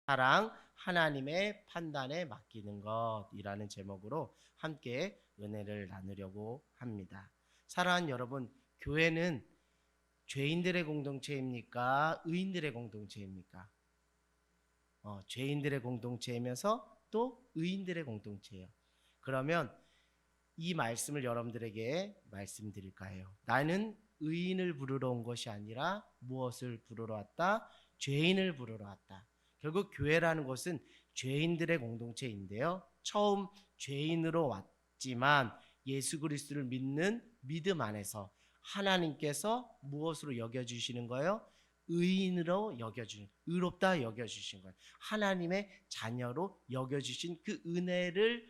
사랑, 하나님의 판단에 맡기는 것이라는 제목으로 함께 은혜를 나누려고 합니다. 사랑하는 여러분, 교회는 죄인들의 공동체입니까? 의인들의 공동체입니까? 죄인들의 공동체이면서 또 의인들의 공동체예요. 그러면 이 말씀을 여러분들에게 말씀드릴까 해요. 나는 의인을 부르러 온 것이 아니라 무엇을 부르러 왔다? 죄인을 부르러 왔다. 결국 교회라는 것은 죄인들의 공동체인데요. 처음 죄인으로 왔지만 예수 그리스도를 믿는 믿음 안에서 하나님께서 무엇으로 여겨주시는 거예요? 의인으로 여겨주는, 의롭다 여겨주신 거예요. 하나님의 자녀로 여겨주신 그 은혜를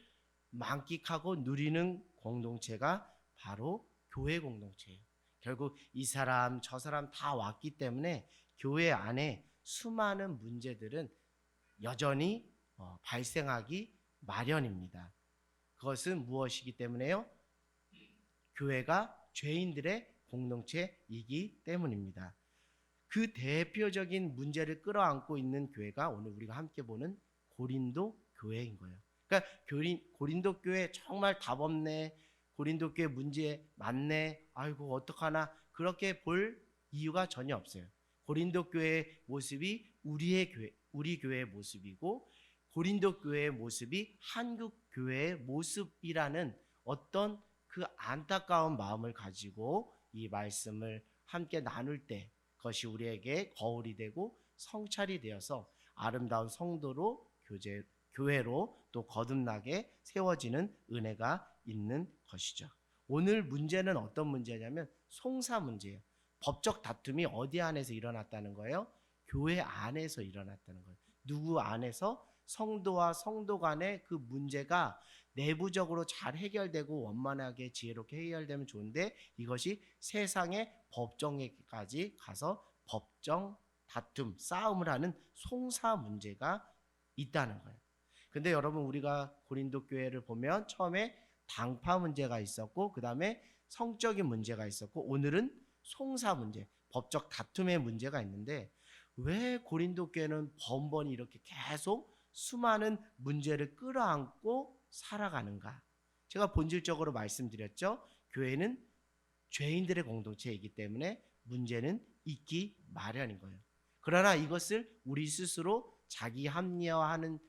만끽하고 누리는 공동체가 바로 교회 공동체예요. 결국 이 사람 저 사람 다 왔기 때문에 교회 안에 수많은 문제들은 여전히 발생하기 마련입니다. 그것은 무엇이기 때문에요? 교회가 죄인들의 공동체이기 때문입니다. 그 대표적인 문제를 끌어안고 있는 교회가 오늘 우리가 함께 보는 고린도 교회인 거예요. 그러니까 고린도 교회 정말 답 없네. 고린도 교회 문제 많네. 아이고 어떡하나. 그렇게 볼 이유가 전혀 없어요. 고린도 교회의 모습이 우리 교회의 모습이고 고린도 교회의 모습이 한국 교회의 모습이라는 어떤 그 안타까운 마음을 가지고 이 말씀을 함께 나눌 때 그것이 우리에게 거울이 되고 성찰이 되어서 아름다운 성도로 교회로 또 거듭나게 세워지는 은혜가 있는 것이죠. 오늘 문제는 어떤 문제냐면 송사 문제예요. 법적 다툼이 어디 안에서 일어났다는 거예요? 교회 안에서 일어났다는 거예요. 누구 안에서? 성도와 성도 간의 그 문제가 내부적으로 잘 해결되고 원만하게 지혜롭게 해결되면 좋은데 이것이 세상의 법정에까지 가서 법정 다툼, 싸움을 하는 송사 문제가 있다는 거예요. 근데 여러분 우리가 고린도 교회를 보면 처음에 당파 문제가 있었고 그 다음에 성적인 문제가 있었고 오늘은 송사 문제, 법적 다툼의 문제가 있는데 왜 고린도 교회는 번번이 이렇게 계속 수많은 문제를 끌어안고 살아가는가? 제가 본질적으로 말씀드렸죠. 교회는 죄인들의 공동체이기 때문에 문제는 있기 마련인 거예요. 그러나 이것을 우리 스스로 자기 합리화하는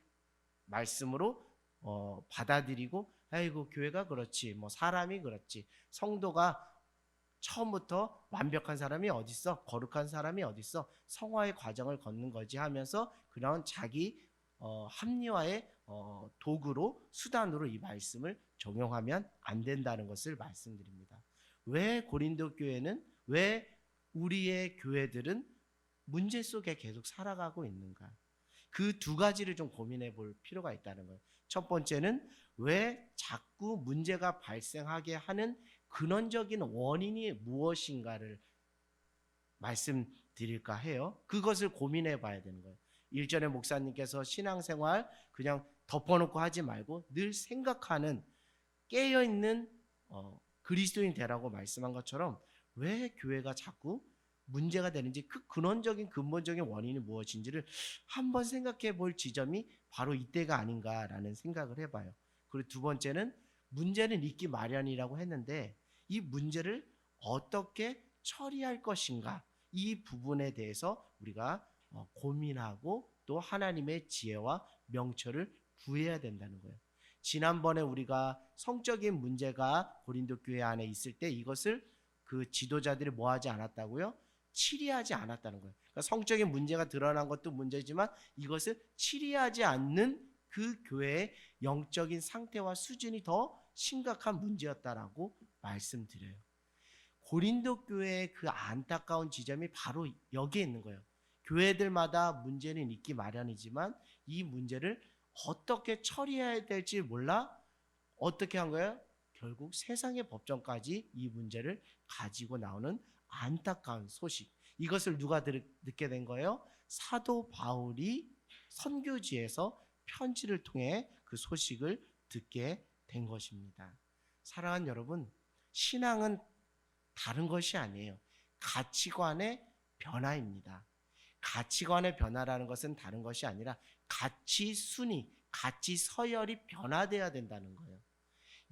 말씀으로 받아들이고 아이고 교회가 그렇지 뭐 사람이 그렇지 성도가 처음부터 완벽한 사람이 어딨어 거룩한 사람이 어딨어 성화의 과정을 걷는 거지 하면서 그런 자기 합리화의 도구로 수단으로 이 말씀을 적용하면 안 된다는 것을 말씀드립니다. 왜 고린도 교회는 왜 우리의 교회들은 문제 속에 계속 살아가고 있는가? 그 두 가지를 좀 고민해 볼 필요가 있다는 거예요. 첫 번째는 왜 자꾸 문제가 발생하게 하는 근원적인 원인이 무엇인가를 말씀드릴까 해요. 그것을 고민해 봐야 되는 거예요. 일전에 목사님께서 신앙생활 그냥 덮어놓고 하지 말고 늘 생각하는 깨어있는 그리스도인 되라고 말씀한 것처럼 왜 교회가 자꾸 문제가 되는지 그 근원적인 근본적인 원인이 무엇인지를 한번 생각해 볼 지점이 바로 이때가 아닌가라는 생각을 해봐요. 그리고 두 번째는 문제는 있기 마련이라고 했는데 이 문제를 어떻게 처리할 것인가 이 부분에 대해서 우리가 고민하고 또 하나님의 지혜와 명철을 구해야 된다는 거예요. 지난번에 우리가 성적인 문제가 고린도 교회 안에 있을 때 이것을 그 지도자들이 뭐 하지 않았다고요? 치리하지 않았다는 거예요. 그러니까 성적인 문제가 드러난 것도 문제지만 이것을 치리하지 않는 그 교회의 영적인 상태와 수준이 더 심각한 문제였다라고 말씀드려요. 고린도 교회의 그 안타까운 지점이 바로 여기에 있는 거예요. 교회들마다 문제는 있기 마련이지만 이 문제를 어떻게 처리해야 될지 몰라 어떻게 한 거예요? 결국 세상의 법정까지 이 문제를 가지고 나오는 안타까운 소식. 이것을 누가 듣게 된 거예요? 사도 바울이 선교지에서 편지를 통해 그 소식을 듣게 된 것입니다. 사랑하는 여러분, 신앙은 다른 것이 아니에요. 가치관의 변화입니다. 가치관의 변화라는 것은 다른 것이 아니라 가치 순위, 가치 서열이 변화돼야 된다는 거예요.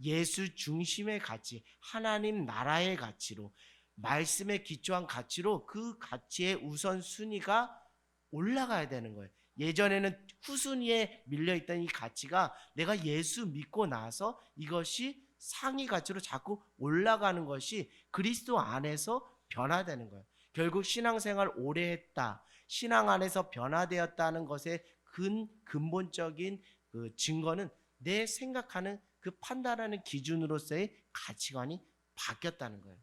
예수 중심의 가치, 하나님 나라의 가치로, 말씀에 기초한 가치로 그 가치의 우선순위가 올라가야 되는 거예요. 예전에는 후순위에 밀려있던 이 가치가 내가 예수 믿고 나서 이것이 상위 가치로 자꾸 올라가는 것이 그리스도 안에서 변화되는 거예요. 결국 신앙생활 오래 했다, 신앙 안에서 변화되었다는 것의 근본적인 그 증거는 내 생각하는 그 판단하는 기준으로서의 가치관이 바뀌었다는 거예요.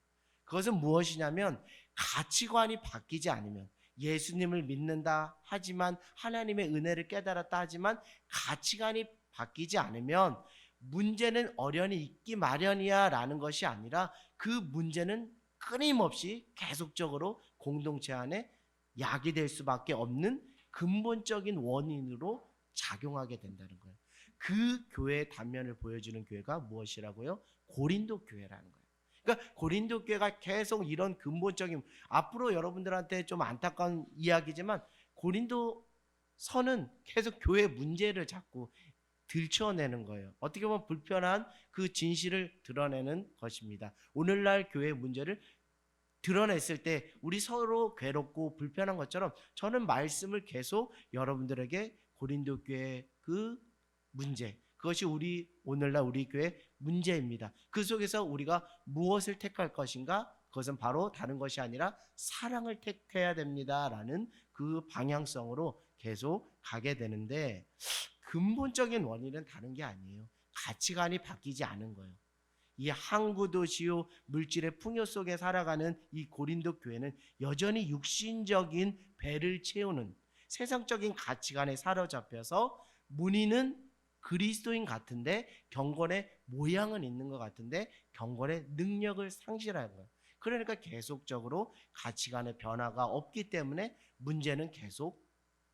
그것은 무엇이냐면 가치관이 바뀌지 않으면, 예수님을 믿는다 하지만 하나님의 은혜를 깨달았다 하지만 가치관이 바뀌지 않으면 문제는 어련히 있기 마련이야 라는 것이 아니라 그 문제는 끊임없이 계속적으로 공동체 안에 야기될 수밖에 없는 근본적인 원인으로 작용하게 된다는 거예요. 그 교회의 단면을 보여주는 교회가 무엇이라고요? 고린도 교회라는 거예요. 그러니까 고린도 교회가 계속 이런 근본적인, 앞으로 여러분들한테 좀 안타까운 이야기지만 고린도서는 계속 교회 문제를 자꾸 들춰내는 거예요. 어떻게 보면 불편한 그 진실을 드러내는 것입니다. 오늘날 교회 문제를 드러냈을 때 우리 서로 괴롭고 불편한 것처럼 저는 말씀을 계속 여러분들에게 고린도 교회의 그 문제, 그것이 우리 오늘날 우리 교회 문제입니다. 그 속에서 우리가 무엇을 택할 것인가? 그것은 바로 다른 것이 아니라 사랑을 택해야 됩니다라는 그 방향성으로 계속 가게 되는데, 근본적인 원인은 다른 게 아니에요. 가치관이 바뀌지 않은 거예요. 이 항구 도시요 물질의 풍요 속에 살아가는 이 고린도 교회는 여전히 육신적인 배를 채우는 세상적인 가치관에 사로잡혀서 문의는 그리스도인 같은데 경건의 모양은 있는 것 같은데 경건의 능력을 상실하는 거예요. 그러니까 계속적으로 가치관의 변화가 없기 때문에 문제는 계속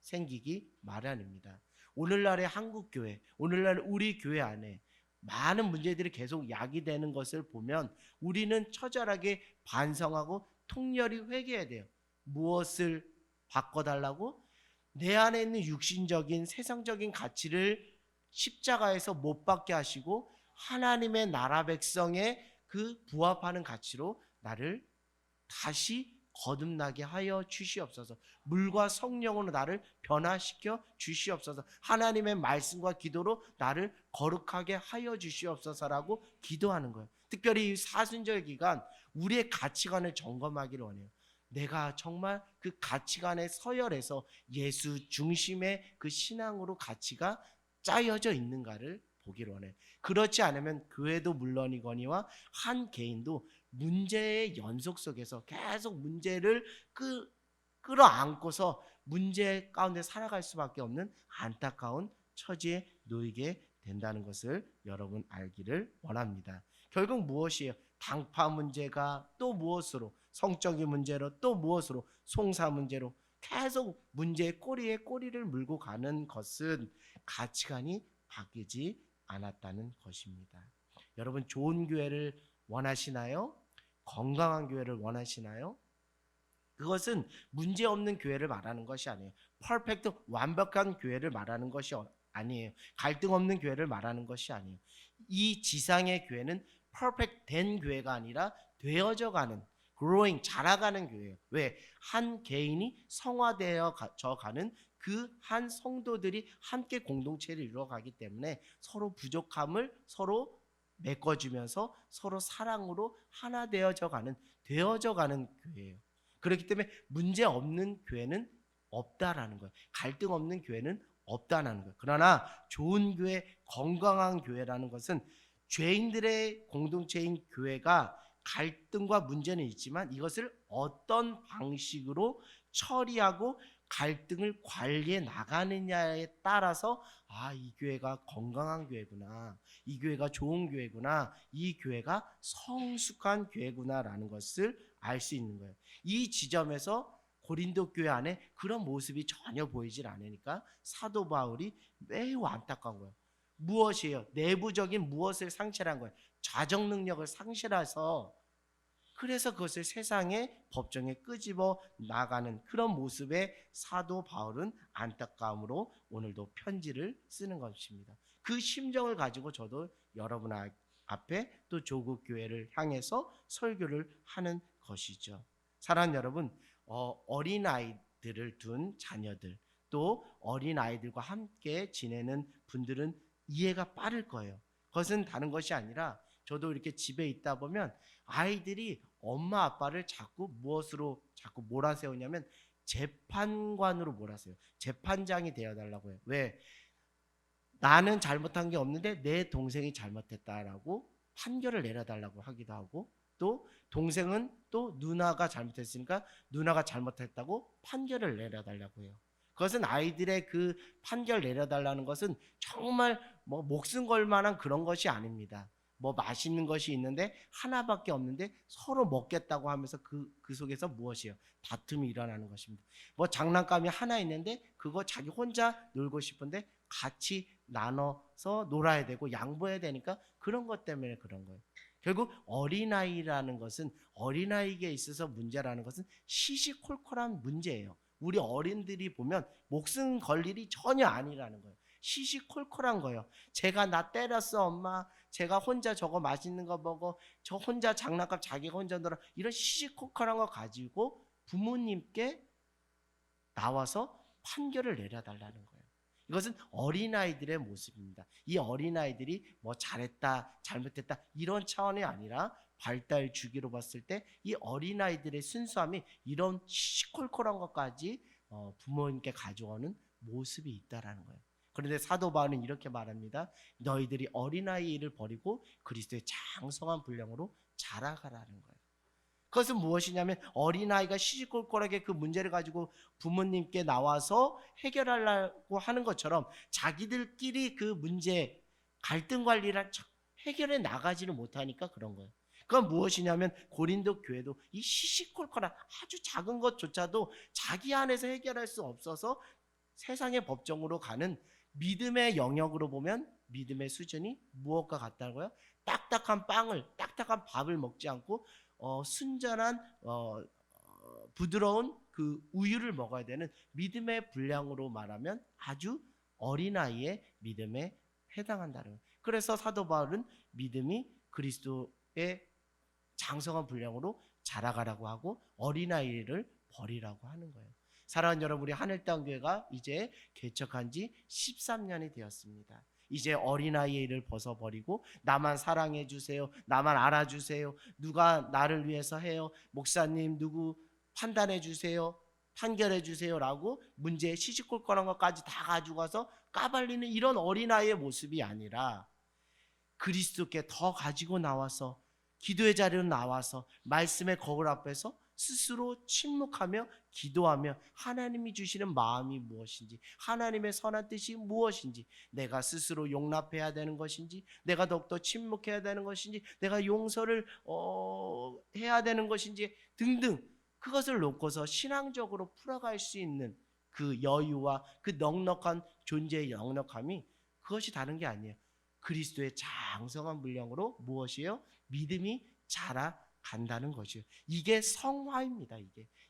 생기기 마련입니다. 오늘날의 한국교회, 오늘날 우리 교회 안에 많은 문제들이 계속 야기되는 것을 보면 우리는 처절하게 반성하고 통렬히 회개해야 돼요. 무엇을 바꿔달라고? 내 안에 있는 육신적인 세상적인 가치를 십자가에서 못 박게 하시고 하나님의 나라 백성의 그 부합하는 가치로 나를 다시 거듭나게 하여 주시옵소서. 물과 성령으로 나를 변화시켜 주시옵소서. 하나님의 말씀과 기도로 나를 거룩하게 하여 주시옵소서라고 기도하는 거예요. 특별히 이 사순절 기간 우리의 가치관을 점검하기를 원해요. 내가 정말 그 가치관의 서열에서 예수 중심의 그 신앙으로 가치가 짜여져 있는가를 보기를 원해요. 그렇지 않으면 교회도 물론이거니와 한 개인도 문제의 연속 속에서 계속 문제를 끌어안고서 문제 가운데 살아갈 수밖에 없는 안타까운 처지에 놓이게 된다는 것을 여러분 알기를 원합니다. 결국 무엇이에요? 당파 문제가 또 무엇으로, 성적인 문제로 또 무엇으로, 송사 문제로 계속 문제의 꼬리에 꼬리를 물고 가는 것은 가치관이 바뀌지 않았다는 것입니다. 여러분 좋은 교회를 원하시나요? 건강한 교회를 원하시나요? 그것은 문제없는 교회를 말하는 것이 아니에요. 퍼펙트 완벽한 교회를 말하는 것이 아니에요. 갈등 없는 교회를 말하는 것이 아니에요. 이 지상의 교회는 퍼펙트 된 교회가 아니라 되어져 가는, growing, 자라가는 교회예요. 왜? 한 개인이 성화되어 가는 그 한 성도들이 함께 공동체를 이루어가기 때문에 서로 부족함을 서로 메꿔주면서 서로 사랑으로 하나 되어져 가는 교회예요. 그렇기 때문에 문제 없는 교회는 없다라는 거예요. 갈등 없는 교회는 없다라는 거예요. 그러나 좋은 교회, 건강한 교회라는 것은 죄인들의 공동체인 교회가 갈등과 문제는 있지만 이것을 어떤 방식으로 처리하고 갈등을 관리해 나가느냐에 따라서 이 교회가 건강한 교회구나, 이 교회가 좋은 교회구나, 이 교회가 성숙한 교회구나라는 것을 알 수 있는 거예요. 이 지점에서 고린도 교회 안에 그런 모습이 전혀 보이질 않으니까 사도 바울이 매우 안타까운 거예요. 무엇이에요? 내부적인 무엇을 상실한 거예요? 자정 능력을 상실해서 그래서 그것을 세상의 법정에 끄집어 나가는 그런 모습에 사도 바울은 안타까움으로 오늘도 편지를 쓰는 것입니다. 그 심정을 가지고 저도 여러분 앞에 또 조국 교회를 향해서 설교를 하는 것이죠. 사랑하는 여러분, 어린아이들을 둔 자녀들, 또 어린아이들과 함께 지내는 분들은 이해가 빠를 거예요. 그것은 다른 것이 아니라 저도 이렇게 집에 있다 보면 아이들이 엄마 아빠를 자꾸 무엇으로 자꾸 몰아세우냐면 재판관으로 몰아세워요. 재판장이 되어달라고 해요. 왜? 나는 잘못한 게 없는데 내 동생이 잘못했다라고 판결을 내려달라고 하기도 하고, 또 동생은 또 누나가 잘못했으니까 누나가 잘못했다고 판결을 내려달라고 해요. 그것은 아이들의 그 판결 내려달라는 것은 정말 뭐 목숨 걸 만한 그런 것이 아닙니다. 뭐 맛있는 것이 있는데 하나밖에 없는데 서로 먹겠다고 하면서 그 속에서 무엇이에요? 다툼이 일어나는 것입니다. 뭐 장난감이 하나 있는데 그거 자기 혼자 놀고 싶은데 같이 나눠서 놀아야 되고 양보해야 되니까 그런 것 때문에 그런 거예요. 결국 어린아이라는 것은, 어린아이에게 있어서 문제라는 것은 시시콜콜한 문제예요. 우리 어린들이 보면 목숨 걸 일이 전혀 아니라는 거예요. 시시콜콜한 거예요. 제가 나 때렸어 엄마, 제가 혼자 저거 맛있는 거 먹어, 저 혼자 장난감 자기가 혼자 놀아, 이런 시시콜콜한 거 가지고 부모님께 나와서 판결을 내려달라는 거예요. 이것은 어린아이들의 모습입니다. 이 어린아이들이 뭐 잘했다 잘못했다 이런 차원이 아니라 발달 주기로 봤을 때 이 어린아이들의 순수함이 이런 시콜콜한 것까지 부모님께 가져오는 모습이 있다라는 거예요. 그런데 사도 바울은 이렇게 말합니다. 너희들이 어린아이의 일을 버리고 그리스도의 장성한 분량으로 자라가라는 거예요. 그것은 무엇이냐면 어린아이가 시시콜콜하게 그 문제를 가지고 부모님께 나와서 해결하려고 하는 것처럼 자기들끼리 그 문제 갈등 관리를 해결해 나가지를 못하니까 그런 거예요. 그건 무엇이냐면 고린도 교회도 이 시시콜콜한 아주 작은 것조차도 자기 안에서 해결할 수 없어서 세상의 법정으로 가는 믿음의 영역으로 보면 믿음의 수준이 무엇과 같다고요? 딱딱한 밥을 먹지 않고 순전한 부드러운 그 우유를 먹어야 되는 믿음의 분량으로 말하면 아주 어린아이의 믿음에 해당한다는 거예요. 그래서 사도 바울은 믿음이 그리스도의 장성한 분량으로 자라가라고 하고 어린아이를 버리라고 하는 거예요. 사랑하는 여러분, 우리 하늘땅교회가 이제 개척한 지 13년이 되었습니다. 이제 어린아이의 일을 벗어버리고 나만 사랑해 주세요, 나만 알아주세요, 누가 나를 위해서 해요, 목사님 누구 판단해 주세요, 판결해 주세요 라고 문제에 시시콜콜한 것까지 다 가지고 와서 까발리는 이런 어린아이의 모습이 아니라 그리스도께 더 가지고 나와서 기도의 자리로 나와서 말씀의 거울 앞에서 스스로 침묵하며 기도하며 하나님이 주시는 마음이 무엇인지, 하나님의 선한 뜻이 무엇인지, 내가 스스로 용납해야 되는 것인지, 내가 더욱더 침묵해야 되는 것인지, 내가 용서를 해야 되는 것인지 등등, 그것을 놓고서 신앙적으로 풀어갈 수 있는 그 여유와 그 넉넉한 존재의 넉넉함이 그것이 다른 게 아니에요. 그리스도의 장성한 분량으로 무엇이에요? 믿음이 자라간다는 것이에요. 이게 성화입니다.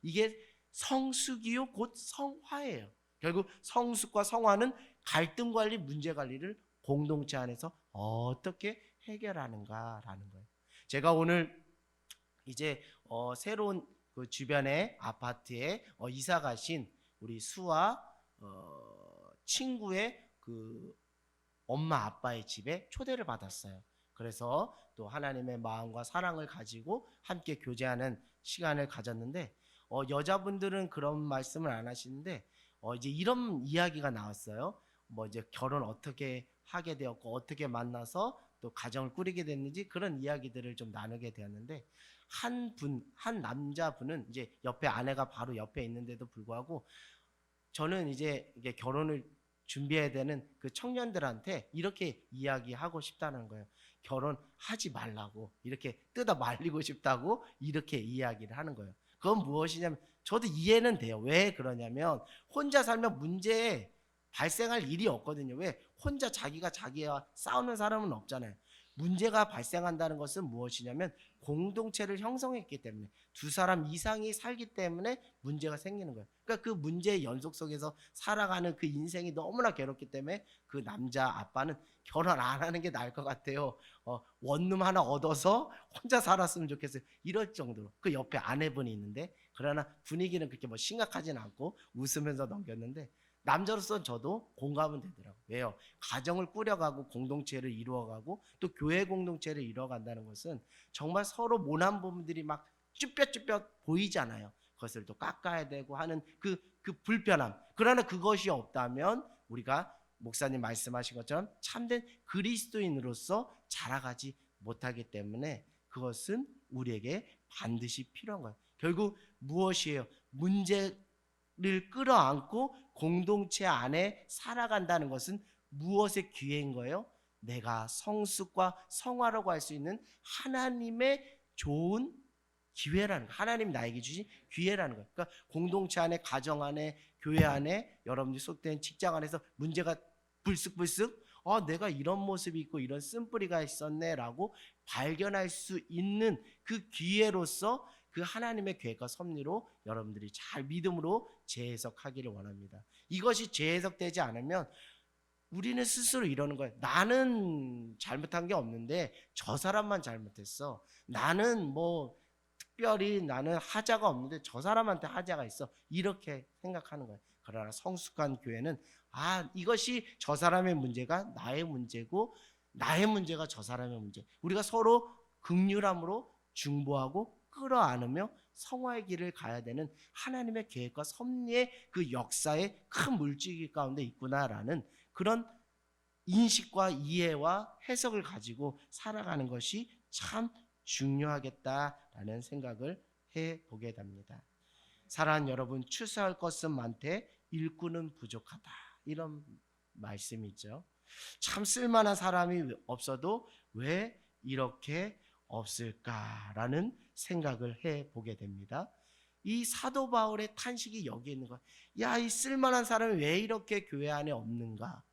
이게 성숙이요 곧 성화예요. 결국 성숙과 성화는 갈등 관리, 문제 관리를 공동체 안에서 어떻게 해결하는가라는 거예요. 제가 오늘 이제 새로운 그 주변의 아파트에 이사 가신 우리 수아 친구의 그 엄마 아빠의 집에 초대를 받았어요. 그래서 또 하나님의 마음과 사랑을 가지고 함께 교제하는 시간을 가졌는데 여자분들은 그런 말씀을 안 하시는데 이제 이런 이야기가 나왔어요. 뭐 이제 결혼 어떻게 하게 되었고 어떻게 만나서 또 가정을 꾸리게 됐는지 그런 이야기들을 좀 나누게 되었는데 한 남자분은 이제 옆에 아내가 바로 옆에 있는데도 불구하고 저는 이제 이게 결혼을 준비해야 되는 그 청년들한테 이렇게 이야기하고 싶다는 거예요. 결혼하지 말라고, 이렇게 뜯어 말리고 싶다고 이렇게 이야기를 하는 거예요. 그건 무엇이냐면 저도 이해는 돼요. 왜 그러냐면 혼자 살면 문제 발생할 일이 없거든요. 왜? 혼자 자기와 싸우는 사람은 없잖아요. 문제가 발생한다는 것은 무엇이냐면 공동체를 형성했기 때문에 두 사람 이상이 살기 때문에 문제가 생기는 거예요. 그러니까 그 문제의 연속 속에서 살아가는 그 인생이 너무나 괴롭기 때문에 그 남자 아빠는 결혼 안 하는 게 나을 것 같아요. 원룸 하나 얻어서 혼자 살았으면 좋겠어요. 이럴 정도로. 그 옆에 아내분이 있는데 그러나 분위기는 그렇게 뭐 심각하진 않고 웃으면서 넘겼는데 남자로서 저도 공감은 되더라고요. 왜요? 가정을 꾸려가고 공동체를 이루어가고 또 교회 공동체를 이루어간다는 것은 정말 서로 모난 부분들이 막 쭈뼛쭈뼛 보이잖아요. 그것을 또 깎아야 되고 하는 그 불편함. 그러나 그것이 없다면 우리가 목사님 말씀하신 것처럼 참된 그리스도인으로서 자라가지 못하기 때문에 그것은 우리에게 반드시 필요한 거예요. 결국 무엇이에요? 문제를 끌어안고 공동체 안에 살아간다는 것은 무엇의 기회인 거예요? 내가 성숙과 성화라고 할 수 있는 하나님의 좋은 기회라는 거예요. 하나님이 나에게 주신 기회라는 거예요. 그러니까 공동체 안에, 가정 안에, 교회 안에, 여러분들이 속된 직장 안에서 문제가 불쑥불쑥 내가 이런 모습이 있고 이런 쓴뿌리가 있었네 라고 발견할 수 있는 그 기회로서 그 하나님의 계획과 섭리로 여러분들이 잘 믿음으로 재해석하기를 원합니다. 이것이 재해석되지 않으면 우리는 스스로 이러는 거예요. 나는 잘못한 게 없는데 저 사람만 잘못했어. 나는 뭐 특별히 나는 하자가 없는데 저 사람한테 하자가 있어. 이렇게 생각하는 거예요. 그러나 성숙한 교회는 이것이 저 사람의 문제가 나의 문제고 나의 문제가 저 사람의 문제. 우리가 서로 긍휼함으로 중보하고 끌어안으며 성화의 길을 가야 되는 하나님의 계획과 섭리의 그 역사의 큰 물질기 가운데 있구나라는 그런 인식과 이해와 해석을 가지고 살아가는 것이 참 중요하겠다라는 생각을 해보게 됩니다. 사랑하는 여러분, 추수할 것은 많되 일꾼은 부족하다. 이런 말씀이죠. 참 쓸만한 사람이 없어도 왜 이렇게 없을까라는 생각을 해보게 됩니다. 이 사도 바울의 탄식이 여기 있는 거야. 이 쓸만한 사람이 왜 이렇게 교회 안에 없는가?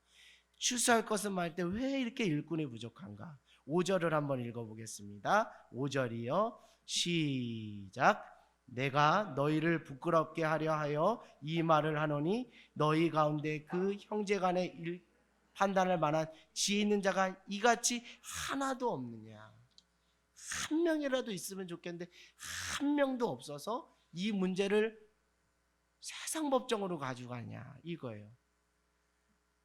추수할 것은 많을 때 왜 이렇게 일꾼이 부족한가? 5절을 한번 읽어보겠습니다. 5절이요. 시작. 내가 너희를 부끄럽게 하려 하여 이 말을 하노니 너희 가운데 그 형제간의 판단할 만한 지혜 있는 자가 이같이 하나도 없느냐. 한 명이라도 있으면 좋겠는데 한 명도 없어서 이 문제를 세상 법정으로 가져가냐 이거예요.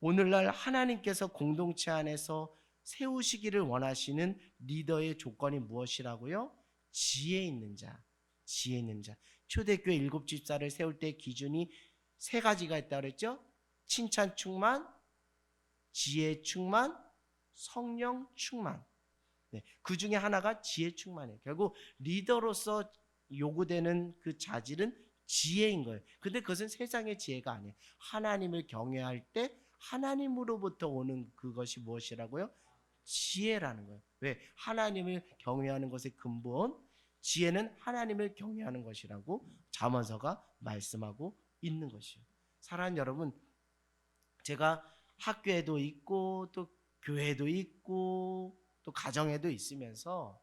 오늘날 하나님께서 공동체 안에서 세우시기를 원하시는 리더의 조건이 무엇이라고요? 지혜 있는 자, 지혜 있는 자. 초대교회 7집사를 세울 때 기준이 3가지가 있다고 그랬죠? 칭찬 충만, 지혜 충만, 성령 충만. 그 중에 하나가 지혜 충만이에요. 결국 리더로서 요구되는 그 자질은 지혜인 거예요. 근데 그것은 세상의 지혜가 아니에요. 하나님을 경외할 때 하나님으로부터 오는 그것이 무엇이라고요? 지혜라는 거예요. 왜? 하나님을 경외하는 것의 근본, 지혜는 하나님을 경외하는 것이라고 잠언서가 말씀하고 있는 것이에요. 사랑하는 여러분, 제가 학교에도 있고 또 교회도 있고 또 가정에도 있으면서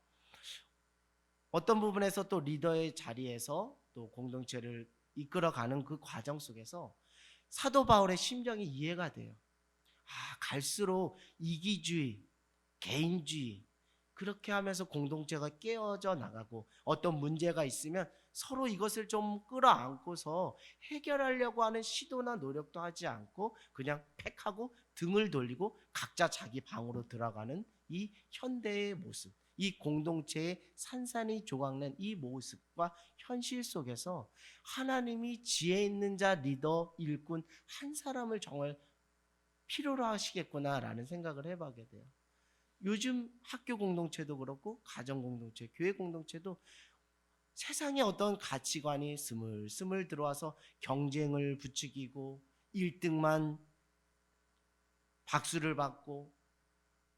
어떤 부분에서 또 리더의 자리에서 또 공동체를 이끌어가는 그 과정 속에서 사도 바울의 심정이 이해가 돼요. 갈수록 이기주의, 개인주의 그렇게 하면서 공동체가 깨어져 나가고 어떤 문제가 있으면 서로 이것을 좀 끌어안고서 해결하려고 하는 시도나 노력도 하지 않고 그냥 팩하고 등을 돌리고 각자 자기 방으로 들어가는 이 현대의 모습, 이 공동체의 산산이 조각낸 이 모습과 현실 속에서 하나님이 지혜 있는 자, 리더, 일꾼 한 사람을 정말 필요로 하시겠구나라는 생각을 해보게 돼요. 요즘 학교 공동체도 그렇고 가정 공동체, 교회 공동체도 세상의 어떤 가치관이 스물스물 들어와서 경쟁을 부추기고 1등만 박수를 받고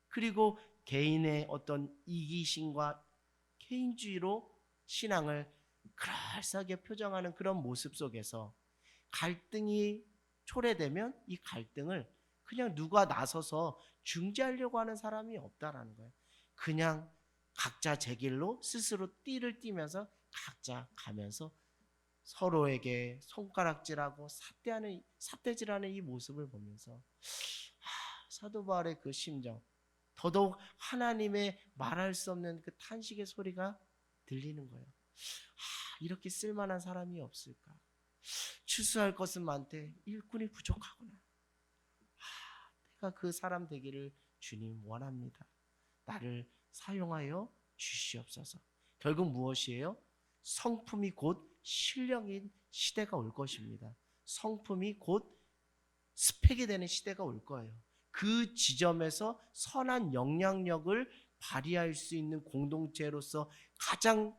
그리고 개인의 어떤 이기심과 개인주의로 신앙을 그럴싸하게 표정하는 그런 모습 속에서 갈등이 초래되면 이 갈등을 그냥 누가 나서서 중재하려고 하는 사람이 없다라는 거예요. 그냥 각자 제 길로 스스로 띠를 띠면서 각자 가면서 서로에게 손가락질하고 삿대질하는 이 모습을 보면서 사도 바울의 그 심정, 더더욱 하나님의 말할 수 없는 그 탄식의 소리가 들리는 거예요. 이렇게 쓸만한 사람이 없을까? 추수할 것은 많되 일꾼이 부족하구나. 내가 그 사람 되기를 주님 원합니다. 나를 사용하여 주시옵소서. 결국 무엇이에요? 성품이 곧 신령인 시대가 올 것입니다. 성품이 곧 스펙이 되는 시대가 올 거예요. 그 지점에서 선한 영향력을 발휘할 수 있는 공동체로서 가장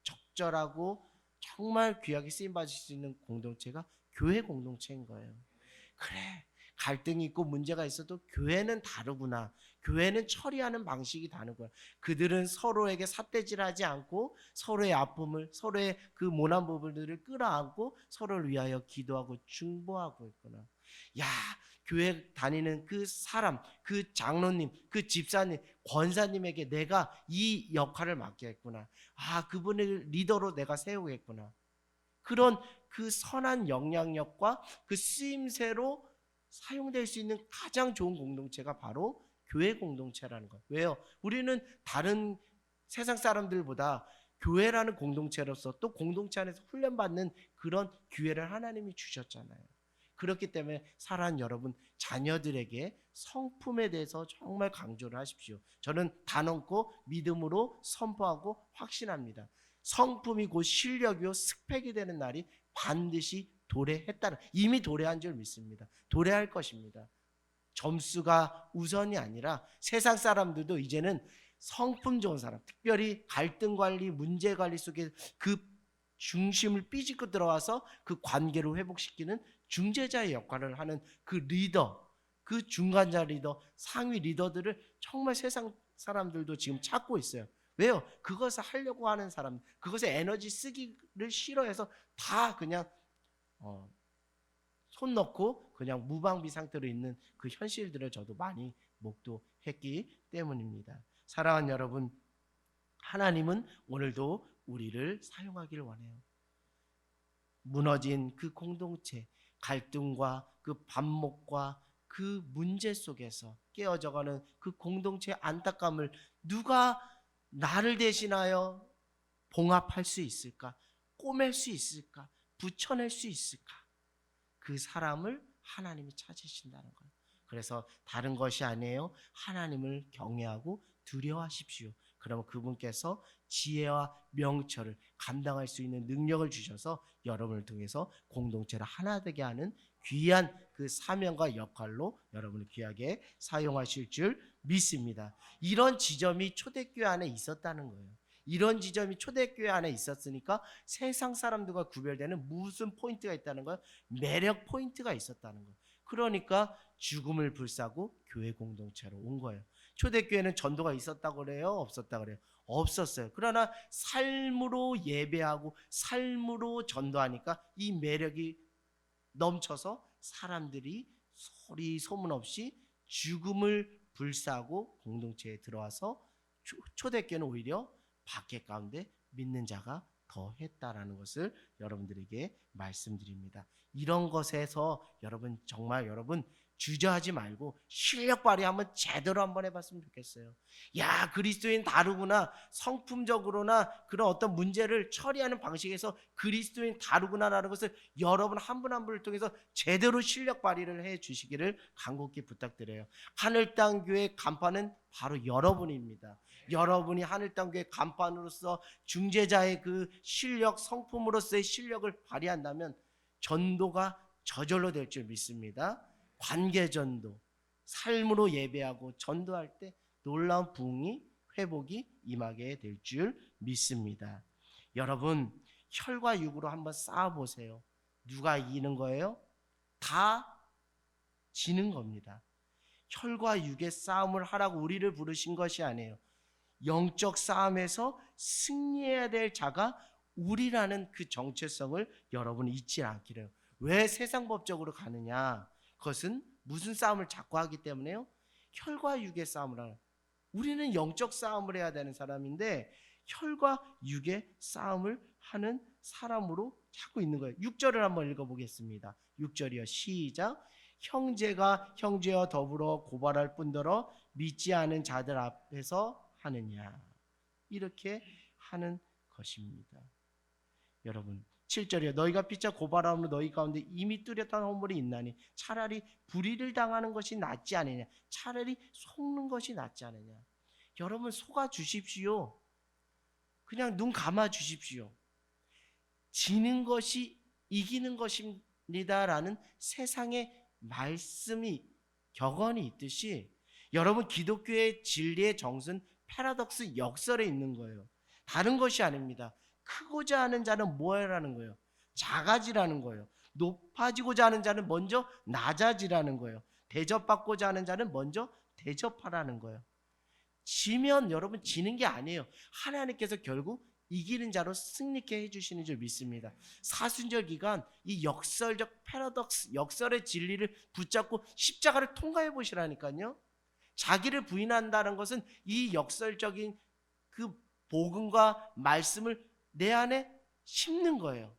적절하고 정말 귀하게 쓰임받을 수 있는 공동체가 교회 공동체인 거예요. 그래, 갈등이 있고 문제가 있어도 교회는 다르구나. 교회는 처리하는 방식이 다른 거야. 그들은 서로에게 삿대질하지 않고 서로의 아픔을, 서로의 그 모난 부분들을 끌어안고 서로를 위하여 기도하고 중보하고 있구나. 야, 교회 다니는 그 사람, 그 장로님, 그 집사님, 권사님에게 내가 이 역할을 맡겠구나. 그분을 리더로 내가 세우겠구나. 그런 그 선한 영향력과 그 쓰임새로 사용될 수 있는 가장 좋은 공동체가 바로 교회 공동체라는 거예요. 왜요? 우리는 다른 세상 사람들보다 교회라는 공동체로서 또 공동체 안에서 훈련받는 그런 기회를 하나님이 주셨잖아요. 그렇기 때문에 사랑하는 여러분, 자녀들에게 성품에 대해서 정말 강조를 하십시오. 저는 단언코 믿음으로 선포하고 확신합니다. 성품이 곧 실력이요 스펙이 되는 날이 반드시 도래했다는, 이미 도래한 줄 믿습니다. 도래할 것입니다. 점수가 우선이 아니라 세상 사람들도 이제는 성품 좋은 사람, 특별히 갈등 관리, 문제 관리 속에 그 중심을 삐집고 들어와서 그 관계를 회복시키는 중재자의 역할을 하는 그 리더, 그 중간자 리더, 상위 리더들을 정말 세상 사람들도 지금 찾고 있어요. 왜요? 그것을 하려고 하는 사람, 그것에 에너지 쓰기를 싫어해서 다 그냥 손 넣고 그냥 무방비 상태로 있는 그 현실들을 저도 많이 목도했기 때문입니다. 사랑하는 여러분, 하나님은 오늘도 우리를 사용하기를 원해요. 무너진 그 공동체, 갈등과 그 반목과 그 문제 속에서 깨어져가는 그 공동체의 안타까움을 누가 나를 대신하여 봉합할 수 있을까? 꼬맬 수 있을까? 붙여낼 수 있을까? 그 사람을 하나님이 찾으신다는 거예요. 그래서 다른 것이 아니에요. 하나님을 경외하고 두려워하십시오. 그러면 그분께서 지혜와 명철을 감당할 수 있는 능력을 주셔서 여러분을 통해서 공동체를 하나 되게 하는 귀한 그 사명과 역할로 여러분을 귀하게 사용하실 줄 믿습니다. 이런 지점이 초대교회 안에 있었다는 거예요. 이런 지점이 초대교회 안에 있었으니까 세상 사람들과 구별되는 무슨 포인트가 있다는 거예요? 매력 포인트가 있었다는 거예요. 그러니까 죽음을 불사고 교회 공동체로 온 거예요. 초대교회는 전도가 있었다고 그래요? 없었다고 그래요? 없었어요. 그러나 삶으로 예배하고 삶으로 전도하니까 이 매력이 넘쳐서 사람들이 소리 소문 없이 죽음을 불사하고 공동체에 들어와서 초대교회는 오히려 밖에 가운데 믿는 자가 더했다라는 것을 여러분들에게 말씀드립니다. 이런 것에서 여러분 주저하지 말고 실력 발휘 한번 제대로 한번 해봤으면 좋겠어요. 야, 그리스도인 다르구나, 성품적으로나 그런 어떤 문제를 처리하는 방식에서 그리스도인 다르구나라는 것을 여러분 한 분 한 분을 통해서 제대로 실력 발휘를 해 주시기를 간곡히 부탁드려요. 하늘땅교회 간판은 바로 여러분입니다. 여러분이 하늘땅교회 간판으로서 중재자의 그 실력, 성품으로서의 실력을 발휘한다면 전도가 저절로 될 줄 믿습니다. 관계전도, 삶으로 예배하고 전도할 때 놀라운 부흥이, 회복이 임하게 될 줄 믿습니다. 여러분, 혈과 육으로 한번 싸워보세요. 누가 이기는 거예요? 다 지는 겁니다. 혈과 육의 싸움을 하라고 우리를 부르신 것이 아니에요. 영적 싸움에서 승리해야 될 자가 우리라는 그 정체성을 여러분이 잊지 않기를. 왜 세상 법적으로 가느냐? 그것은 무슨 싸움을 자꾸 하기 때문에요? 혈과 육의 싸움을 하는. 우리는 영적 싸움을 해야 되는 사람인데 혈과 육의 싸움을 하는 사람으로 자꾸 있는 거예요. 6절을 한번 읽어보겠습니다. 6절이요. 시작. 형제가 형제와 더불어 고발할 뿐더러 믿지 않은 자들 앞에서 하느냐. 이렇게 하는 것입니다. 여러분 7절이요. 너희가 피차 고발함으로 너희 가운데 이미 뚜렷한 허물이 있나니 차라리 불의를 당하는 것이 낫지 않느냐. 차라리 속는 것이 낫지 않느냐. 여러분 속아 주십시오. 그냥 눈 감아 주십시오. 지는 것이 이기는 것입니다라는 세상의 말씀이 격언이 있듯이 여러분 기독교의 진리의 정수는 패러독스 역설에 있는 거예요. 다른 것이 아닙니다. 크고자 하는 자는 뭐라는 거예요? 작아지라는 거예요. 높아지고자 하는 자는 먼저 낮아지라는 거예요. 대접받고자 하는 자는 먼저 대접하라는 거예요. 지면 여러분 지는 게 아니에요. 하나님께서 결국 이기는 자로 승리케 해주시는 줄 믿습니다. 사순절 기간 이 역설적 패러독스 역설의 진리를 붙잡고 십자가를 통과해 보시라니까요. 자기를 부인한다는 것은 이 역설적인 그 복음과 말씀을 내 안에 심는 거예요.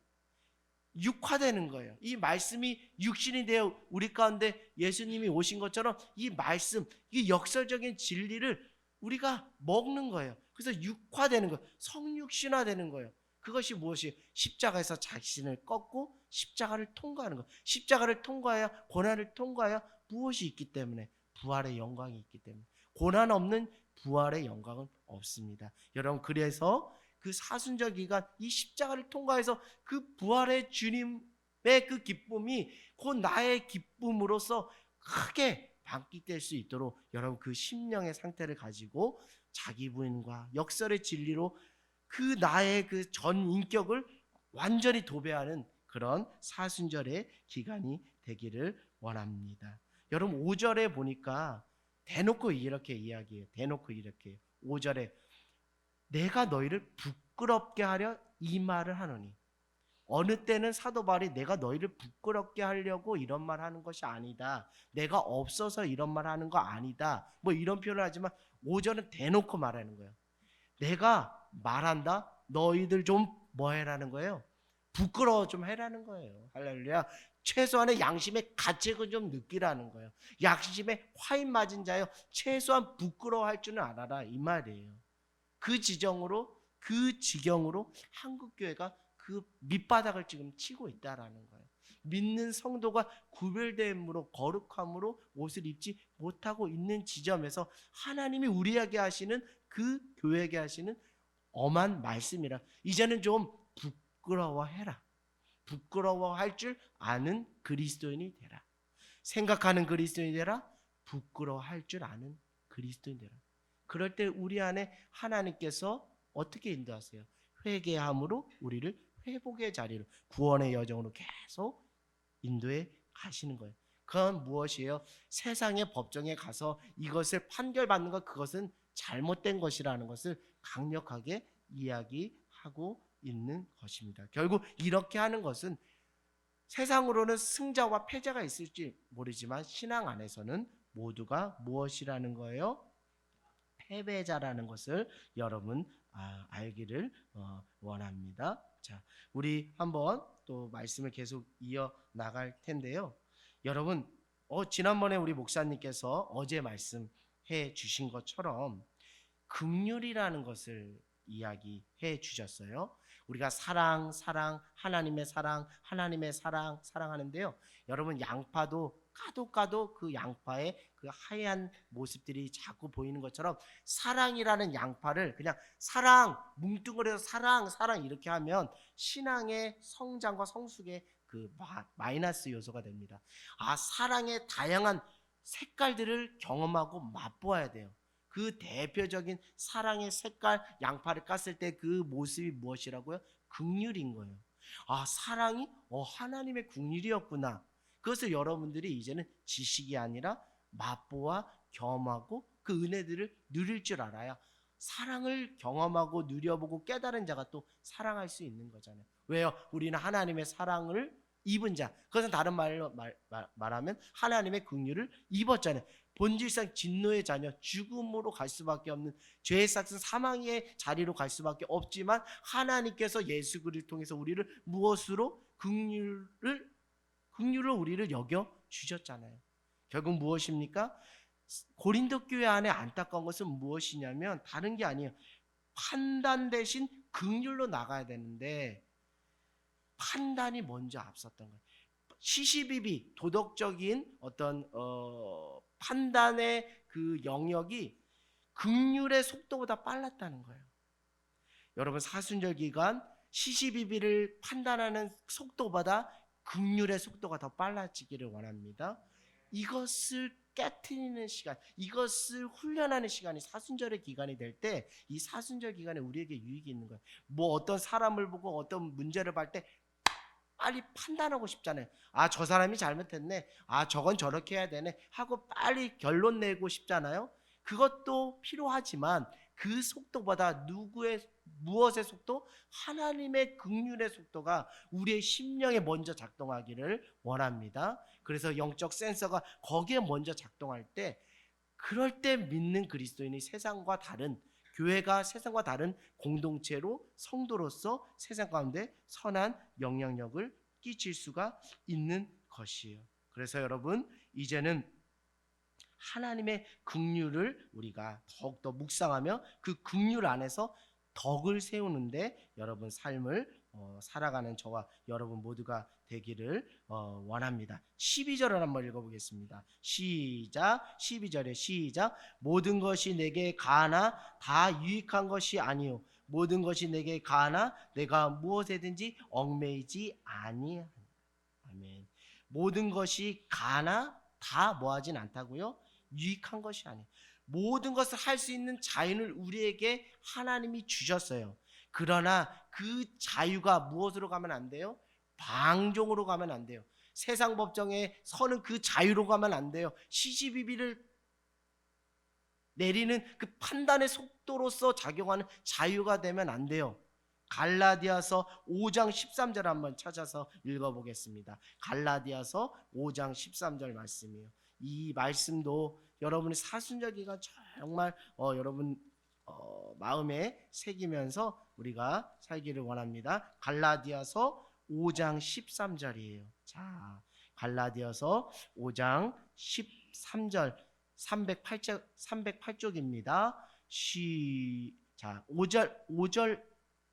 육화되는 거예요. 이 말씀이 육신이 되어 우리 가운데 예수님이 오신 것처럼 이 말씀, 이 역설적인 진리를 우리가 먹는 거예요. 그래서 육화되는 거예요. 성육신화되는 거예요. 그것이 무엇이에요? 십자가에서 자신을 꺾고 십자가를 통과하는 거예요. 십자가를 통과해야 고난을 통과해야 무엇이 있기 때문에 부활의 영광이 있기 때문에 고난 없는 부활의 영광은 없습니다. 여러분 그래서 그 사순절 기간 이 십자가를 통과해서 그 부활의 주님의 그 기쁨이 곧 나의 기쁨으로서 크게 반깃될 수 있도록 여러분 그 심령의 상태를 가지고 자기 부인과 역설의 진리로 그 나의 그 전 인격을 완전히 도배하는 그런 사순절의 기간이 되기를 원합니다. 여러분 5절에 보니까 대놓고 이렇게 이야기해요. 대놓고 이렇게 5절에 내가 너희를 부끄럽게 하려 이 말을 하노니. 어느 때는 사도 바울이 내가 너희를 부끄럽게 하려고 이런 말 하는 것이 아니다. 내가 없어서 이런 말 하는 거 아니다. 뭐 이런 표현을 하지만 5절은 대놓고 말하는 거예요. 내가 말한다. 너희들 좀 뭐 해라는 거예요? 부끄러워 좀 해라는 거예요. 할렐루야. 최소한의 양심의 가책은 좀 느끼라는 거예요. 양심에 화인 맞은 자여 최소한 부끄러워할 줄은 알아라 이 말이에요. 그 지경으로 한국교회가 그 밑바닥을 지금 치고 있다라는 거예요. 믿는 성도가 구별됨으로 거룩함으로 옷을 입지 못하고 있는 지점에서 하나님이 우리에게 하시는 그 교회에게 하시는 엄한 말씀이라. 이제는 좀 부끄러워해라. 부끄러워할 줄 아는 그리스도인이 되라. 생각하는 그리스도인이 되라. 부끄러워할 줄 아는 그리스도인이 되라. 그럴 때 우리 안에 하나님께서 어떻게 인도하세요? 회개함으로 우리를 회복의 자리로 구원의 여정으로 계속 인도해 가시는 거예요. 그건 무엇이에요? 세상의 법정에 가서 이것을 판결받는 것, 그것은 잘못된 것이라는 것을 강력하게 이야기하고 있는 것입니다. 결국 이렇게 하는 것은 세상으로는 승자와 패자가 있을지 모르지만 신앙 안에서는 모두가 무엇이라는 거예요? 패배자라는 것을 여러분 알기를 원합니다. 자, 우리 한번 또 말씀을 계속 이어 나갈 텐데요. 여러분, 지난번에 우리 목사님께서 어제 말씀해 주신 것처럼 긍휼이라는 것을 이야기해 주셨어요. 우리가 사랑, 하나님의 사랑, 사랑하는데요. 여러분 양파도 까도 그 양파의 그 하얀 모습들이 자꾸 보이는 것처럼 사랑이라는 양파를 그냥 사랑, 뭉뚱그려서 사랑 이렇게 하면 신앙의 성장과 성숙의 그 마이너스 요소가 됩니다. 사랑의 다양한 색깔들을 경험하고 맛보아야 돼요. 그 대표적인 사랑의 색깔, 양파를 깠을 때 그 모습이 무엇이라고요? 긍휼인 거예요. 사랑이 하나님의 긍휼이었구나. 그것을 여러분들이 이제는 지식이 아니라 맛보아 경험하고 그 은혜들을 누릴 줄 알아야 사랑을 경험하고 누려보고 깨달은 자가 또 사랑할 수 있는 거잖아요. 왜요? 우리는 하나님의 사랑을 입은 자. 그것은 다른 말로 말하면 하나님의 긍휼을 입었잖아요. 본질상 진노의 자녀, 죽음으로 갈 수밖에 없는 죄의 삭은 사망의 자리로 갈 수밖에 없지만 하나님께서 예수 그리스도를 통해서 우리를 무엇으로 긍휼로 우리를 여겨 주셨잖아요. 결국 무엇입니까? 고린도 교회 안에 안타까운 것은 무엇이냐면 다른 게 아니에요. 판단 대신 긍휼로 나가야 되는데 판단이 먼저 앞섰던 거예요. 시시비비 도덕적인 어떤 판단의 그 영역이 긍휼의 속도보다 빨랐다는 거예요. 여러분 사순절 기간 시시비비를 판단하는 속도보다 긍휼의 속도가 더 빨라지기를 원합니다. 이것을 깨트리는 시간, 이것을 훈련하는 시간이 사순절의 기간이 될 때 이 사순절 기간에 우리에게 유익이 있는 거예요. 뭐 어떤 사람을 보고 어떤 문제를 볼 때 빨리 판단하고 싶잖아요. 아, 저 사람이 잘못했네. 아, 저건 저렇게 해야 되네. 하고 빨리 결론 내고 싶잖아요. 그것도 필요하지만 그 속도보다 무엇의 속도? 하나님의 긍휼의 속도가 우리의 심령에 먼저 작동하기를 원합니다. 그래서 영적 센서가 거기에 먼저 작동할 때 그럴 때 믿는 그리스도인이 세상과 다른 교회가 세상과 다른 공동체로 성도로서 세상 가운데 선한 영향력을 끼칠 수가 있는 것이에요. 그래서 여러분 이제는 하나님의 긍휼을 우리가 더욱더 묵상하며 그 긍휼 안에서 덕을 세우는데 여러분 삶을 살아가는 저와 여러분 모두가 되기를 원합니다. 12절을 한번 읽어보겠습니다. 시작. 12절에 시작. 모든 것이 내게 가나 다 유익한 것이 아니요 모든 것이 내게 가나 내가 무엇에든지 얽매이지 아니하니. 아멘. 모든 것이 가나 다 뭐하진 않다고요? 유익한 것이 아니에요. 모든 것을 할 수 있는 자유를 우리에게 하나님이 주셨어요. 그러나 그 자유가 무엇으로 가면 안 돼요? 방종으로 가면 안 돼요. 세상 법정에 서는 그 자유로 가면 안 돼요. 시시비비를 내리는 그 판단의 속도로서 작용하는 자유가 되면 안 돼요. 갈라디아서 5장 13절 한번 찾아서 읽어보겠습니다. 갈라디아서 5장 13절 말씀이에요. 이 말씀도 여러분의 사순절 기간 정말 여러분 마음에 새기면서 우리가 살기를 원합니다. 갈라디아서 5장 13절이에요. 자, 갈라디아서 5장 13절 308쪽입니다. 자, 5장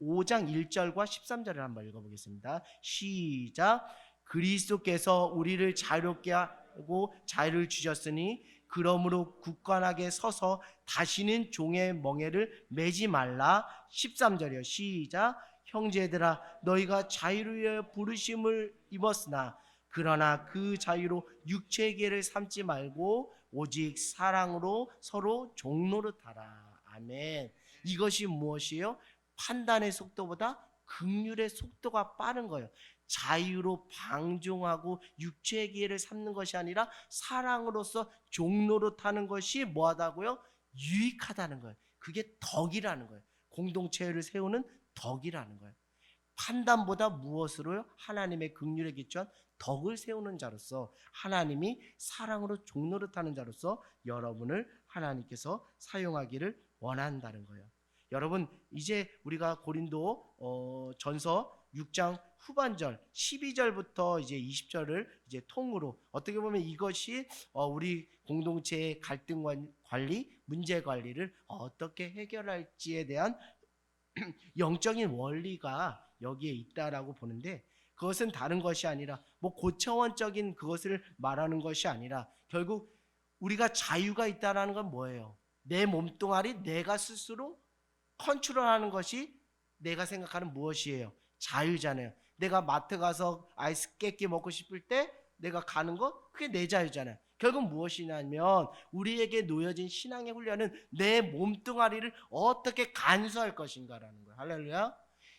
1절과 13절을 한번 읽어보겠습니다. 시작. 그리스도께서 우리를 자유롭게 하고 자유를 주셨으니 그러므로 굳건하게 서서 다시는 종의 멍에를 매지 말라. 13절이요. 시작. 형제들아 너희가 자유를 위하여 부르심을 입었으나 그러나 그 자유로 육체의 계를 삼지 말고 오직 사랑으로 서로 종노릇하라. 아멘. 이것이 무엇이에요? 판단의 속도보다 긍휼의 속도가 빠른 거예요. 자유로 방종하고 육체의 기회를 삼는 것이 아니라 사랑으로서 종노릇하는 것이 뭐하다고요? 유익하다는 거예요. 그게 덕이라는 거예요. 공동체를 세우는 덕이라는 거예요. 판단보다 무엇으로요? 하나님의 긍휼에 기초한 덕을 세우는 자로서 하나님이 사랑으로 종노릇하는 자로서 여러분을 하나님께서 사용하기를 원한다는 거예요. 여러분 이제 우리가 고린도 전서 6장 후반절 12절부터 이제 20절을 이제 통으로 어떻게 보면 이것이 우리 공동체의 갈등 관리, 문제 관리를 어떻게 해결할지에 대한 영적인 원리가 여기에 있다라고 보는데 그것은 다른 것이 아니라 뭐 고차원적인 그것을 말하는 것이 아니라 결국 우리가 자유가 있다라는 건 뭐예요? 내 몸뚱아리 내가 스스로 컨트롤하는 것이 내가 생각하는 무엇이에요? 자유잖아요. 내가 마트 가서 아이스 깨끼 먹고 싶을 때 내가 가는 거 그게 내 자유잖아요. 결국 무엇이냐면 우리에게 놓여진 신앙의 훈련은 내 몸뚱아리를 어떻게 간수할 것인가라는 거예요. 할렐루야.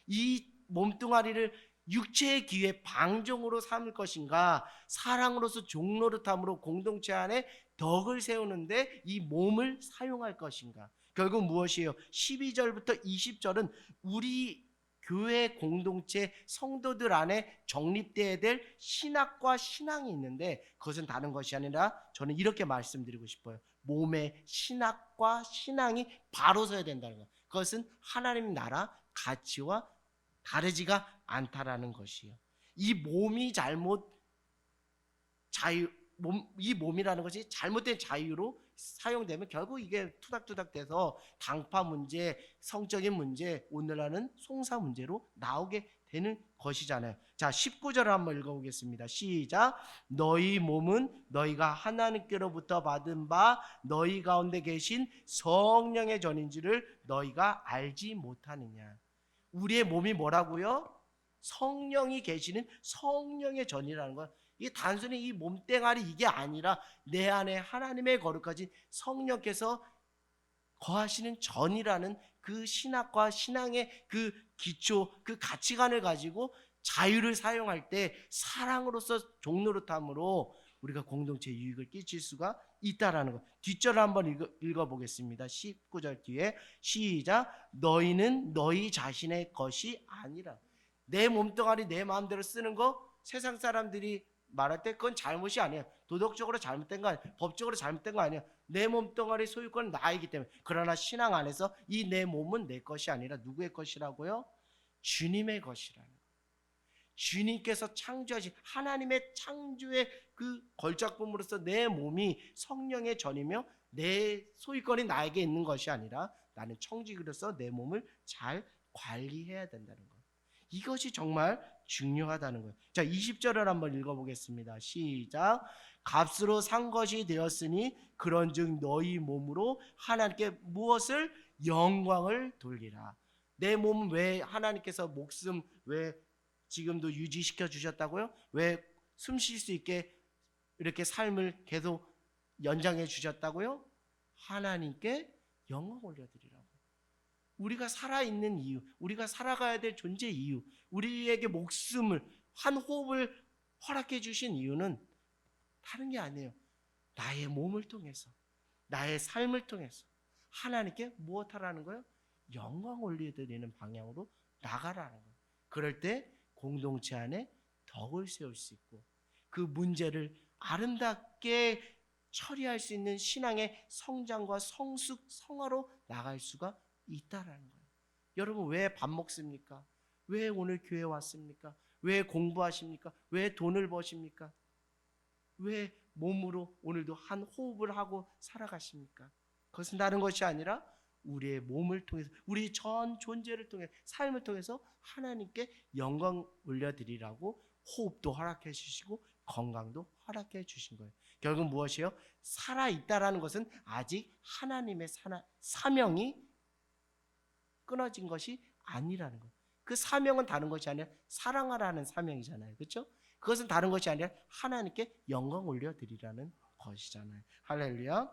이 몸뚱아리를 육체의 기회 방종으로 삼을 것인가 사랑으로서 종노릇함으로 공동체 안에 덕을 세우는데 이 몸을 사용할 것인가. 결국 무엇이에요? 12절부터 20절은 우리 교회 공동체 성도들 안에 정립되어야 될 신학과 신앙이 있는데, 그것은 다른 것이 아니라 저는 이렇게 말씀드리고 싶어요. 몸의 신학과 신앙이 바로 서야 된다는 것. 그것은 하나님 나라 가치와 다르지가 않다라는 것이요. 이 몸이 이 몸이라는 것이 잘못된 자유로 사용되면 결국 이게 투닥투닥 돼서 당파 문제, 성적인 문제, 오늘날은 송사 문제로 나오게 되는 것이잖아요. 자, 19절을 한번 읽어보겠습니다. 시작. 너희 몸은 너희가 하나님께로부터 받은 바 너희 가운데 계신 성령의 전인지를 너희가 알지 못하느냐. 우리의 몸이 뭐라고요? 성령이 계시는 성령의 전이라는 것. 이게 단순히 이 몸뚱아리 이게 아니라 내 안에 하나님의 거룩하신 성령께서 거하시는 전이라는 그 신학과 신앙의 그 기초, 그 가치관을 가지고 자유를 사용할 때 사랑으로서 종노릇함으로 우리가 공동체에 유익을 끼칠 수가 있다라는 것. 뒷절을 한번 읽어보겠습니다. 19절 뒤에 시작. 너희는 너희 자신의 것이 아니라. 내 몸뚱아리 내 마음대로 쓰는 거 세상 사람들이 말할 때 그건 잘못이 아니에요. 도덕적으로 잘못된 거 아니에요. 법적으로 잘못된 거 아니에요. 내 몸뚱아리 소유권은 나이기 때문에. 그러나 신앙 안에서 이 내 몸은 내 것이 아니라 누구의 것이라고요? 주님의 것이라는 거예요. 주님께서 창조하신 하나님의 창조의 그 걸작품으로서 내 몸이 성령의 전이며 내 소유권이 나에게 있는 것이 아니라 나는 청지기로서 내 몸을 잘 관리해야 된다는 거예요. 이것이 정말 중요하다는 거예요. 자, 20절을 한번 읽어보겠습니다. 시작. 값으로 산 것이 되었으니 그런즉 너희 몸으로 하나님께 무엇을? 영광을 돌리라. 내 몸은 왜 하나님께서 목숨 왜 지금도 유지시켜 주셨다고요? 왜 숨 쉴 수 있게 이렇게 삶을 계속 연장해 주셨다고요? 하나님께 영광 올려드리라고. 우리가 살아있는 이유, 우리가 살아가야 될 존재 이유, 우리에게 목숨을 한 호흡을 허락해 주신 이유는 다른 게 아니에요. 나의 몸을 통해서, 나의 삶을 통해서 하나님께 무엇 하라는 거예요? 영광 올려드리는 방향으로 나가라는 거예요. 그럴 때 공동체 안에 덕을 세울 수 있고 그 문제를 아름답게 처리할 수 있는 신앙의 성장과 성숙, 성화로 나갈 수가 있다라는 거예요. 여러분 왜 밥 먹습니까? 왜 오늘 교회 왔습니까? 왜 공부하십니까? 왜 돈을 버십니까? 왜 몸으로 오늘도 한 호흡을 하고 살아가십니까? 그것은 다른 것이 아니라 우리의 몸을 통해서 우리 전 존재를 통해 삶을 통해서 하나님께 영광 올려드리라고 호흡도 허락해 주시고 건강도 허락해 주신 거예요. 결국 무엇이에요? 살아있다라는 것은 아직 하나님의 사명이 끊어진 것이 아니라는 거예요. 그 사명은 다른 것이 아니라 사랑하라는 사명이잖아요. 그렇죠? 그것은 다른 것이 아니라 하나님께 영광 올려드리라는 것이잖아요. 할렐루야.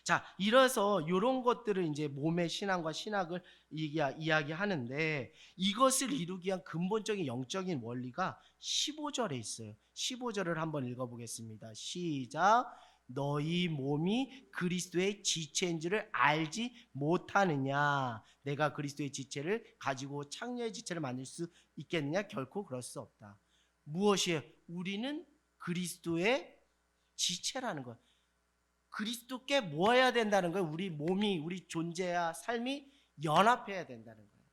자, 이래서 이런 것들을 이제 몸의 신앙과 신학을 이야기하는데 이것을 이루기 위한 근본적인 영적인 원리가 15절에 있어요. 15절을 한번 읽어보겠습니다. 시작. 너희 몸이 그리스도의 지체인 줄을 알지 못하느냐. 내가 그리스도의 지체를 가지고 창녀의 지체를 만들 수 있겠느냐? 결코 그럴 수 없다. 무엇이에요? 우리는 그리스도의 지체라는 거예요. 그리스도께 모아야 된다는 거예요. 우리 몸이, 우리 존재와 삶이 연합해야 된다는 거예요.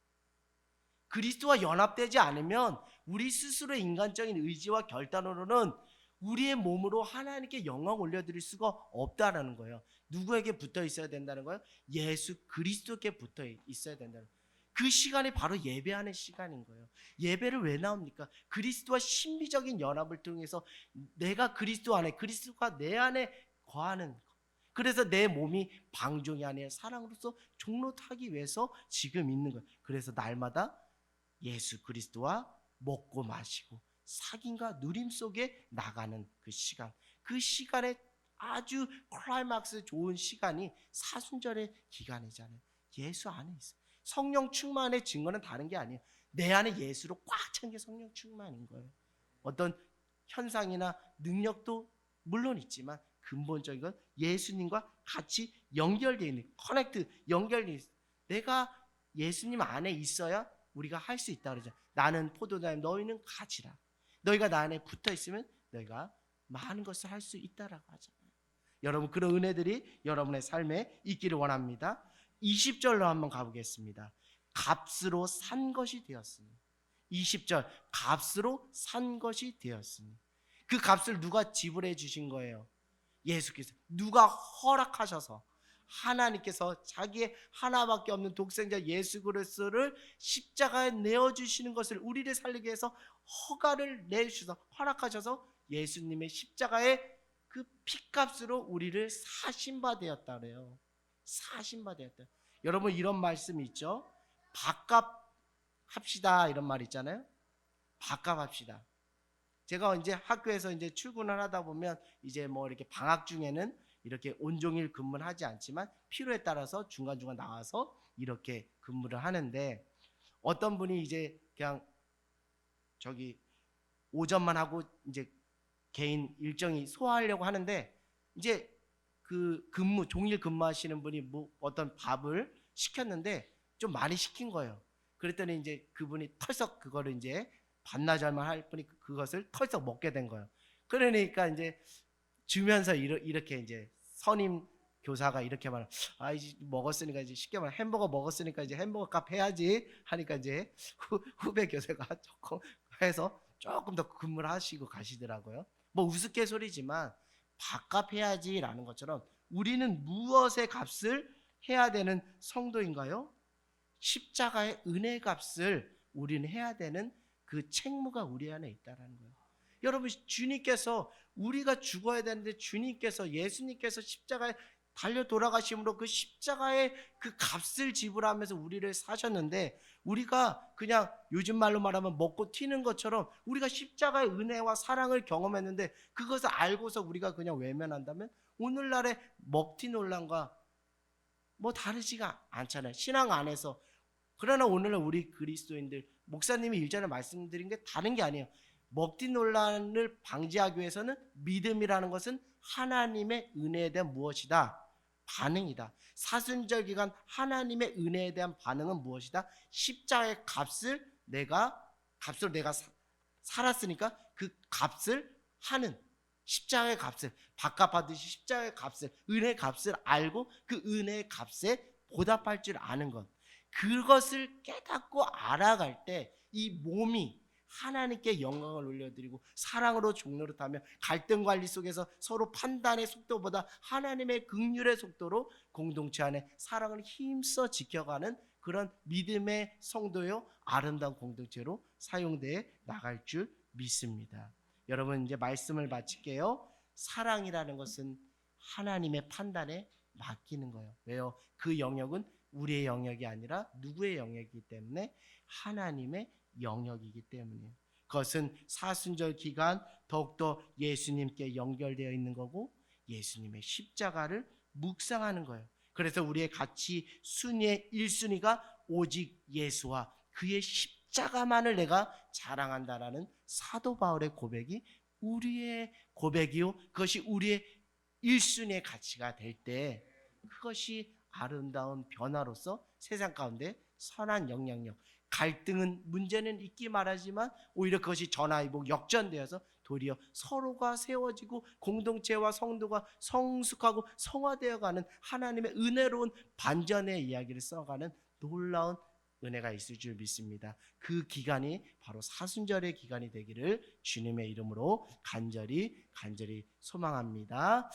그리스도와 연합되지 않으면 우리 스스로의 인간적인 의지와 결단으로는 우리의 몸으로 하나님께 영광 올려드릴 수가 없다는 거예요. 누구에게 붙어 있어야 된다는 거예요? 예수 그리스도께 붙어 있어야 된다는 거예요. 그 시간이 바로 예배하는 시간인 거예요. 예배를 왜 나옵니까? 그리스도와 신비적인 연합을 통해서 내가 그리스도 안에, 그리스도가 내 안에 거하는 것. 그래서 내 몸이 방종이 아니라 사랑으로서 종로타기 위해서 지금 있는 거예요. 그래서 날마다 예수 그리스도와 먹고 마시고 사귐과 누림 속에 나가는 그 시간, 그 시간에 아주 클라이막스 좋은 시간이 사순절의 기간이잖아요. 예수 안에 있어요. 성령 충만의 증거는 다른 게 아니에요. 내 안에 예수로 꽉 찬 게 성령 충만인 거예요. 어떤 현상이나 능력도 물론 있지만 근본적인 건 예수님과 같이 연결되어 있는, 연결되어 있어요. 내가 예수님 안에 있어야 우리가 할 수 있다 그러죠. 나는 포도나무, 너희는 가지라. 너희가 나 안에 붙어 있으면 너희가 많은 것을 할 수 있다라고 하잖아요. 여러분, 그런 은혜들이 여러분의 삶에 있기를 원합니다. 20절로 한번 가보겠습니다. 값으로 산 것이 되었으니. 20절, 값으로 산 것이 되었으니. 그 값을 누가 지불해 주신 거예요? 예수께서. 누가 허락하셔서, 하나님께서 자기의 하나밖에 없는 독생자 예수 그리스도를 십자가에 내어주시는 것을, 우리를 살리기 위해서 허가를 내주셔서, 허락하셔서 예수님의 십자가의 그 피값으로 우리를 사신바 되었다 그래요. 사신바 되었다. 여러분, 이런 말씀 있죠? 밥값 합시다, 이런 말 있잖아요. 밥값 합시다. 제가 이제 학교에서 이제 출근을 하다 보면 이제 뭐 이렇게 방학 중에는 이렇게 온종일 근무를 하지 않지만 필요에 따라서 중간중간 나와서 이렇게 근무를 하는데, 어떤 분이 이제 그냥 저기 오전만 하고 이제 개인 일정이 소화하려고 하는데, 이제 그 종일 근무하시는 분이 뭐 어떤 밥을 시켰는데 좀 많이 시킨 거예요. 그랬더니 이제 그분이 털썩 그거를 이제 반나절만 할 뿐이 그것을 털썩 먹게 된 거예요. 그러니까 이제 주면서 이렇게 이제 선임 교사가 이렇게 말을, 이제 먹었으니까, 이제 쉽게 말해 햄버거 먹었으니까 이제 햄버거 값 해야지 하니까 이제 후배 교사가 조금 해서 조금 더 근무를 하시고 가시더라고요. 뭐 우스갯소리지만 밥값 해야지라는 것처럼 우리는 무엇의 값을 해야 되는 성도인가요? 십자가의 은혜 값을 우리는 해야 되는 그 책무가 우리 안에 있다는 거예요. 여러분, 주님께서, 우리가 죽어야 되는데 주님께서, 예수님께서 십자가에 달려 돌아가심으로 그 십자가의 그 값을 지불하면서 우리를 사셨는데, 우리가 그냥 요즘 말로 말하면 먹고 튀는 것처럼 우리가 십자가의 은혜와 사랑을 경험했는데 그것을 알고서 우리가 그냥 외면한다면 오늘날의 먹튀 논란과 뭐 다르지가 않잖아요, 신앙 안에서. 그러나 오늘날 우리 그리스도인들, 목사님이 일전에 말씀드린 게 다른 게 아니에요. 먹튀 논란을 방지하기 위해서는 믿음이라는 것은 하나님의 은혜에 대한 무엇이다? 반응이다. 사순절 기간 하나님의 은혜에 대한 반응은 무엇이다? 십자가의 값으로 내가 살았으니까 그 값을 하는, 십자가의 값을, 밥값 받듯이 십자가의 값을, 은혜의 값을 알고 그 은혜의 값에 보답할 줄 아는 것, 그것을 깨닫고 알아갈 때 이 몸이 하나님께 영광을 올려드리고 사랑으로 종노릇하며 갈등 관리 속에서 서로 판단의 속도보다 하나님의 긍휼의 속도로 공동체 안에 사랑을 힘써 지켜가는 그런 믿음의 성도요, 아름다운 공동체로 사용되어 나갈 줄 믿습니다. 여러분, 이제 말씀을 마칠게요. 사랑이라는 것은 하나님의 판단에 맡기는 거예요. 왜요? 그 영역은 우리의 영역이 아니라 누구의 영역이기 때문에? 하나님의 영역이기 때문이에요. 그것은 사순절 기간 더욱더 예수님께 연결되어 있는 거고 예수님의 십자가를 묵상하는 거예요. 그래서 우리의 가치 순위의 1순위가 오직 예수와 그의 십자가만을 내가 자랑한다라는 사도 바울의 고백이 우리의 고백이요, 그것이 우리의 1순위의 가치가 될 때 그것이 아름다운 변화로서 세상 가운데 선한 영향력, 갈등은 문제는 있기 말하지만 오히려 그것이 전화위복 역전되어서 도리어 서로가 세워지고 공동체와 성도가 성숙하고 성화되어가는 하나님의 은혜로운 반전의 이야기를 써가는 놀라운 은혜가 있을 줄 믿습니다. 그 기간이 바로 사순절의 기간이 되기를 주님의 이름으로 간절히 소망합니다.